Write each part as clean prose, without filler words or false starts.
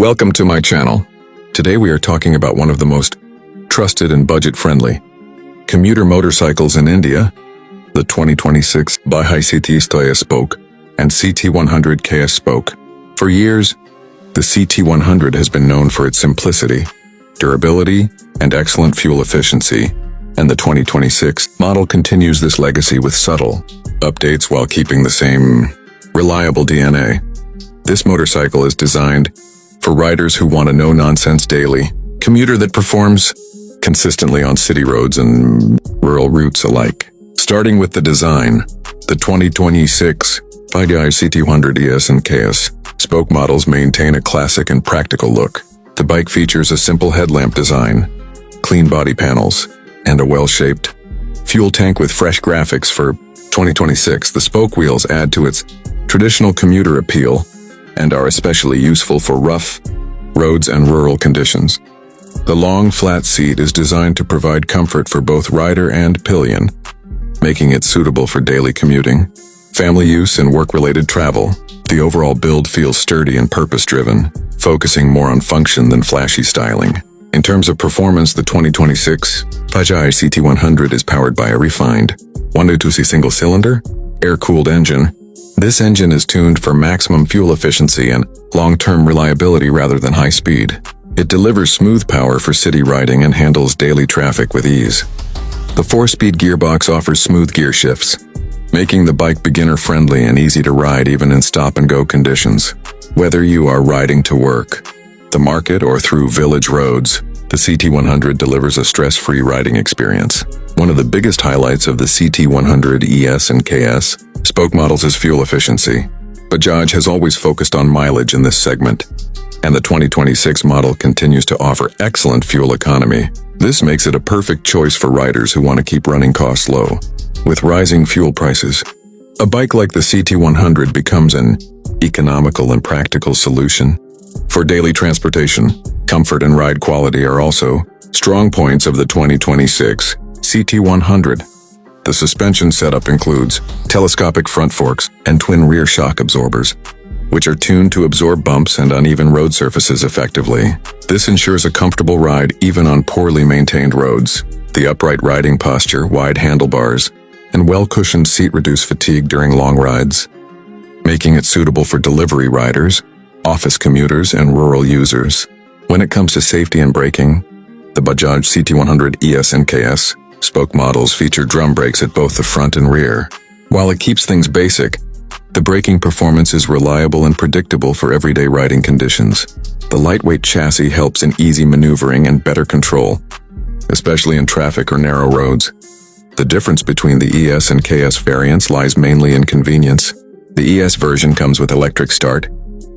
Welcome to my channel. Today we are talking about one of the most trusted and budget-friendly commuter motorcycles in India, the 2026 Bajaj CT100 ES Spoke and CT100 KS Spoke. For years, the CT100 has been known for its simplicity, durability, and excellent fuel efficiency, and the 2026 model continues this legacy with subtle updates while keeping the same reliable DNA. This motorcycle is designed for riders who want a no-nonsense daily commuter that performs consistently on city roads and rural routes alike. Starting with the design, the 2026 Bajaj CT100 ES and KS Spoke models maintain a classic and practical look. The bike features a simple headlamp design, clean body panels, and a well-shaped fuel tank with fresh graphics. For 2026, the spoke wheels add to its traditional commuter appeal and are especially useful for rough roads and rural conditions. The long, flat seat is designed to provide comfort for both rider and pillion, making it suitable for daily commuting, family use, and work-related travel. The overall build feels sturdy and purpose-driven, focusing more on function than flashy styling. In terms of performance, the 2026 Bajaj CT100 is powered by a refined 1.2 single-cylinder, air-cooled engine. This engine is tuned for maximum fuel efficiency and long-term reliability rather than high speed. It delivers smooth power for city riding and handles daily traffic with ease. The 4-speed gearbox offers smooth gear shifts, making the bike beginner-friendly and easy to ride even in stop-and-go conditions. Whether you are riding to work, the market, or through village roads, the CT100 delivers a stress-free riding experience. One of the biggest highlights of the CT100 ES and KS Spoke models is fuel efficiency. Bajaj has always focused on mileage in this segment, and the 2026 model continues to offer excellent fuel economy. This makes it a perfect choice for riders who want to keep running costs low. With rising fuel prices, a bike like the CT100 becomes an economical and practical solution. For daily transportation, comfort and ride quality are also strong points of the 2026 CT100. The suspension setup includes telescopic front forks and twin rear shock absorbers, which are tuned to absorb bumps and uneven road surfaces effectively. This ensures a comfortable ride even on poorly maintained roads. The upright riding posture, wide handlebars, and well-cushioned seat reduce fatigue during long rides, making it suitable for delivery riders, office commuters, and rural users. When it comes to safety and braking, the Bajaj CT100 ES and KS Spoke models feature drum brakes at both the front and rear. While it keeps things basic, the braking performance is reliable and predictable for everyday riding conditions. The lightweight chassis helps in easy maneuvering and better control, especially in traffic or narrow roads. The difference between the ES and KS variants lies mainly in convenience. The ES version comes with electric start,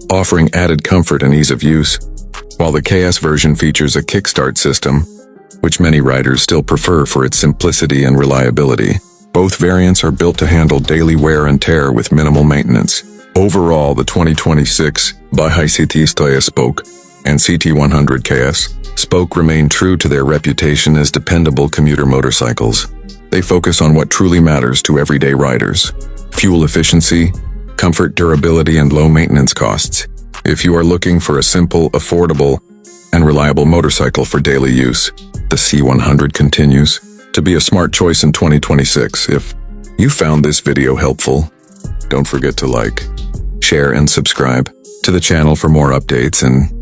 offering added comfort and ease of use, while the KS version features a kickstart system, which many riders still prefer for its simplicity and reliability. Both variants are built to handle daily wear and tear with minimal maintenance. Overall, the 2026 Bajaj CT100 ES Spoke and CT100 KS Spoke remain true to their reputation as dependable commuter motorcycles. They focus on what truly matters to everyday riders: fuel efficiency, comfort, durability, and low maintenance costs. If you are looking for a simple, affordable, and reliable motorcycle for daily use, the C100 continues to be a smart choice in 2026. If you found this video helpful, don't forget to like, share, and subscribe to the channel for more updates, and